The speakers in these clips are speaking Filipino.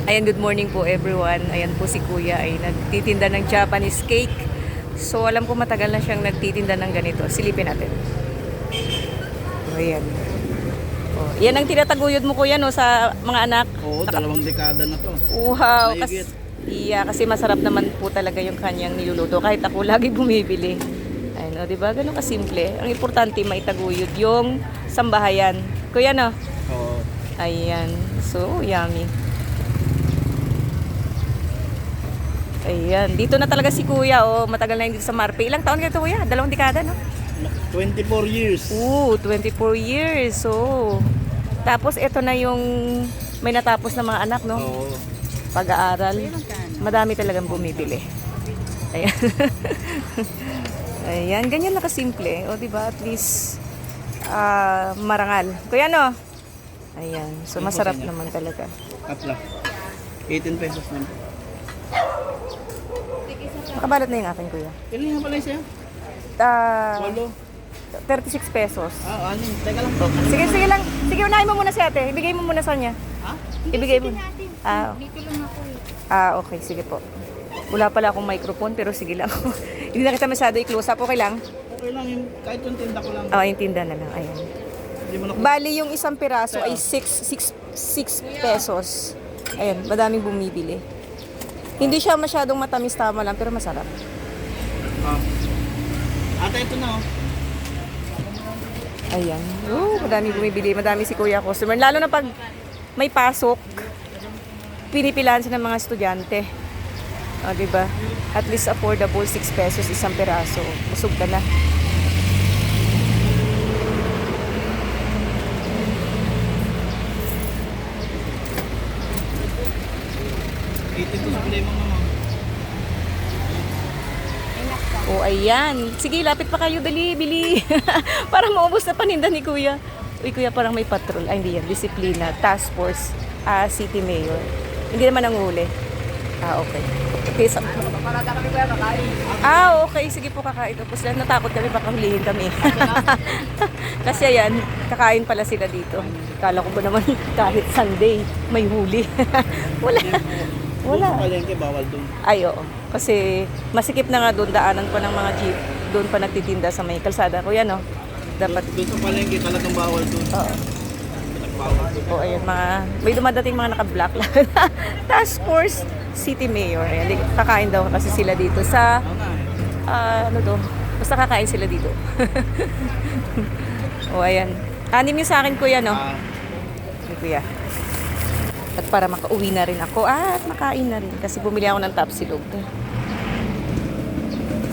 Ayan, good morning po everyone. Ayan po si Kuya ay nagtitinda ng Japanese cake. So alam ko matagal na siyang nagtitinda ng ganito. Silipin natin. O, ayan. O, yan ang tinataguyod mo Kuya no sa mga anak. Oo, 2 dekada na to. Wow, Mahigit. kasi masarap naman po talaga yung kanyang niluluto. Kahit ako lagi bumibili. Ayun, o, diba? Ganun kasimple. Ang importante maitaguyod yung sambahayan. Kuya no? Oo. Ayan. So, yummy. Ayan. Dito na talaga si Kuya. Oh, matagal na yung dito sa Marpe. Ilang taon ka ito Kuya? 2 dekada, no? 24 years. 24 years. So, tapos ito na yung may natapos na mga anak, no? Oo. Pag-aaral. Madami talagang bumibili. Ayan. Ayan. Ganyan na kasimple. O, diba? At least, marangal. Kuya, no? Ayan. So, masarap naman talaga. Atla. 18 pesos lang. Nakabalot na yung akin, Kuya. Ilan nga pala sa'yo? 36 8. pesos. Anin. Teka lang to. Sige lang. Sige, unahin mo muna si ate. Ibigay mo muna sa kanya. Ha? Ibigay mo. Dito lang ako eh. Okay. Sige po. Wala pala akong microphone, pero sige lang. Hindi na kita masyado i-close up. Okay lang? Okay lang yung kahit yung tinda ko lang. Yung tinda na lang. Ayan. Hindi mo na Bali, yung isang piraso ay 6 pesos. Ayan, madaming bumibili. Hindi siya masyadong matamis, tama lang, pero masarap. Ate, ito na oh. Ayan. Madaming bumibili. Madami si Kuya customer. Lalo na pag may pasok, pinipilahan siya ng mga estudyante. Diba? At least affordable, 6 pesos isang piraso. Busog ka na. Ito sa play mo naman. Ayan. Sige, lapit pa kayo. Dali, bili. Para maubos na paninda ni Kuya. Uy, Kuya, parang may patrol. Hindi yan. Disiplina. Task Force. City Mayor. Hindi naman ang huli. Okay. Okay, okay. Sige po, kakain. Tapos natakot kami, baka hulihin kami. Kasi ayan, kakain pala sila dito. Kala ko ba naman kahit Sunday, may huli. Wala. Wala. Sa palengke, bawal doon. Oo. Kasi masikip na nga doon, daanan pa ng mga jeep. Doon pa nagtitinda sa may kalsada. Kuya, no? Dapat. Doon sa palengke, talagang bawal doon. Oo. Bawal doon. Ayan, may dumadating mga naka-black lang. Task Force City Mayor. Ayan, kakain daw kasi sila dito sa, basta kakain sila dito. Ayan. 6 yung sa akin, Kuya, no? Kuya. At para makauwi na rin ako at makain na rin. Kasi bumili ako ng tapsilog.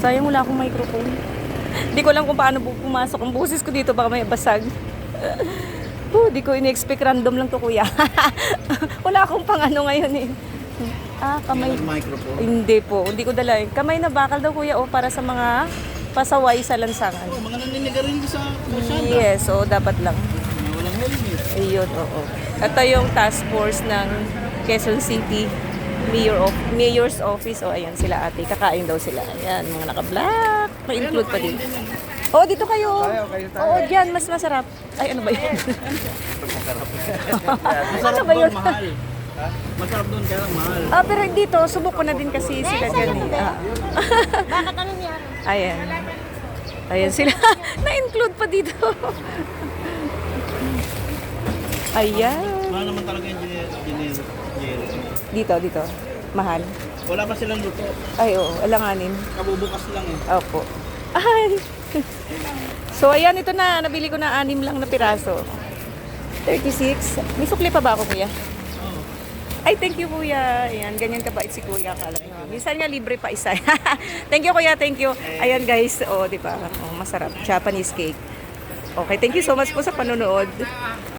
Sayang wala akong microphone. Hindi ko alam kung paano pumasok ang boses ko dito. Baka may basag. Di ko in-expect, random lang to Kuya. Wala akong pang ano ngayon eh. Kamay. Microphone. Hindi po. Hindi ko dala. Kamay na bakal daw Kuya para sa mga pasaway sa lansangan. Mga naninigarin sa kalsada. Yes, dapat lang. Walang helmet. Ayun, oo. Ito yung task force ng Quezon City Mayor's Office. Ayan sila ate. Kakain daw sila. Ayan, mga naka-black. May-include pa din. Dito kayo. Diyan. Mas masarap. Ay, ano ba yun? Ano ba yun? Mahal. Masarap doon, kaya lang mahal. Pero dito, subok ko na din kasi sila dyan. Bakit ano niya? Ayan. Ayan sila. Na-include pa dito. Ayan. Mahal naman talaga yung engineer. Dito. Mahal. Wala pa silang luto. Ay, oo. Alanganin. Kabubukas lang eh. Opo. Ay. So, ayan. Ito na. Nabili ko na 6 lang na piraso. 36. May sukli pa ba ako, Kuya? Oo. Ay, thank you, Kuya. Ayan. Ganyan kabait si Kuya. Kala nyo. Minsan nga libre pa isa. Thank you, Kuya. Thank you. Ayan, guys. Di ba? Masarap. Japanese cake. Okay. Thank you so much po sa panonood.